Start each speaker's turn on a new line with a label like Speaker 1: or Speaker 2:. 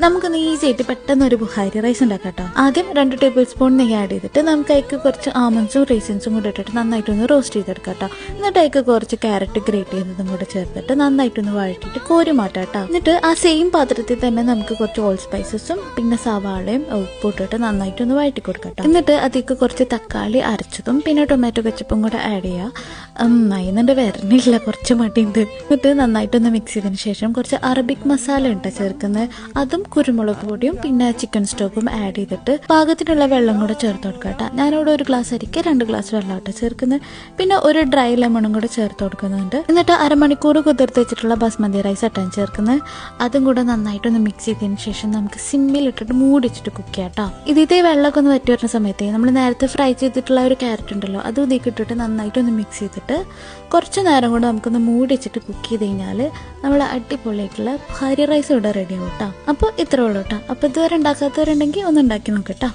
Speaker 1: നമുക്കൊന്ന് ഈസി ആയിട്ട് പെട്ടെന്ന് ഒരു ബുഹാരി റൈസ് ഉണ്ടാക്കാം കേട്ടോ. ആദ്യം 2 ടേബിൾ സ്പൂൺ നെയ്യ് ആഡ് ചെയ്തിട്ട് നമുക്ക് അതിലേക്ക് കുറച്ച് ആമണ്ട്സും റൈസിൻസും കൂടെ ഇട്ടിട്ട് നന്നായിട്ടൊന്ന് റോസ്റ്റ് ചെയ്തെടുക്കാം കേട്ടോ. എന്നിട്ട് അതിലേക്ക് കുറച്ച് ക്യാരറ്റ് ഗ്രേറ്റ് ചെയ്തതും കൂടെ ചേർത്തിട്ട് നന്നായിട്ടൊന്ന് വഴറ്റിയിട്ട് കോരി മാറ്റാം കേട്ടോ. എന്നിട്ട് ആ സെയിം പാത്രത്തിൽ തന്നെ നമുക്ക് കുറച്ച് ഓൾ സ്പൈസസും പിന്നെ സവാളയും ഉപ്പും ഇട്ടിട്ട് നന്നായിട്ടൊന്ന് വഴറ്റി കൊടുക്കാം കേട്ടോ. എന്നിട്ട് അതിലേക്ക് കുറച്ച് തക്കാളി അരച്ചതും പിന്നെ ടൊമാറ്റോ കെച്ചപ്പും കൂടെ ആഡ് ചെയ്യുക. അതിനെൻ്റെ വരണില്ല, കുറച്ച് മടിയുണ്ട്. എന്നിട്ട് നന്നായിട്ടൊന്ന് മിക്സ് ചെയ്തതിന് ശേഷം കുറച്ച് അറബിക് മസാല ഉണ്ട് ചേർക്കുന്നത്. അതും കുരുമുളക് പൊടിയും പിന്നെ ചിക്കൻ സ്റ്റോക്കും ആഡ് ചെയ്തിട്ട് പാകത്തിനുള്ള വെള്ളം കൂടെ ചേർത്ത് കൊടുക്കുക കേട്ടോ. ഞാനിവിടെ 1 ഗ്ലാസ് അരിക്ക് 2 ഗ്ലാസ് വെള്ളമായിട്ട് ചേർക്കുന്നത്. പിന്നെ ഒരു ഡ്രൈ ലെമണും കൂടെ ചേർത്ത് കൊടുക്കുന്നുണ്ട്. എന്നിട്ട് അരമണിക്കൂർ കുതിർത്ത് വെച്ചിട്ടുള്ള ബസ്മതി റൈസ് ആയിട്ടാണ് ചേർക്കുന്നത്. അതും കൂടെ നന്നായിട്ടൊന്ന് മിക്സ് ചെയ്തതിന് ശേഷം നമുക്ക് സിമ്മിലിട്ടിട്ട് മൂടിച്ചിട്ട് കുക്ക് ചെയ്യാം കേട്ടോ. ഇതേ വെള്ളമൊക്കെ ഒന്ന് വറ്റി വരുന്ന സമയത്ത് നമ്മൾ നേരത്തെ ഫ്രൈ ചെയ്തിട്ടുള്ള ഒരു ക്യാരറ്റ് ഉണ്ടല്ലോ, അതും ഇതിലേക്ക് ഇട്ടിട്ട് നന്നായിട്ടൊന്ന് മിക്സ് ചെയ്തിട്ട് കുറച്ച് നേരം കൊണ്ട് നമുക്കൊന്ന് മൂടി വെച്ചിട്ട് കുക്ക് ചെയ്ത് കഴിഞ്ഞാൽ നമ്മൾ അടിപൊളിയായിട്ടുള്ള ബുഹാരി റൈസ് ഇവിടെ റെഡി ആവും കേട്ടോ. അപ്പോൾ ഇത്രേ ഉള്ളൂ കേട്ടോ. അപ്പോൾ ഇതുവരെ ഉണ്ടാക്കാത്തവരുണ്ടെങ്കിൽ ഒന്ന് ഉണ്ടാക്കി നോക്കട്ടോ.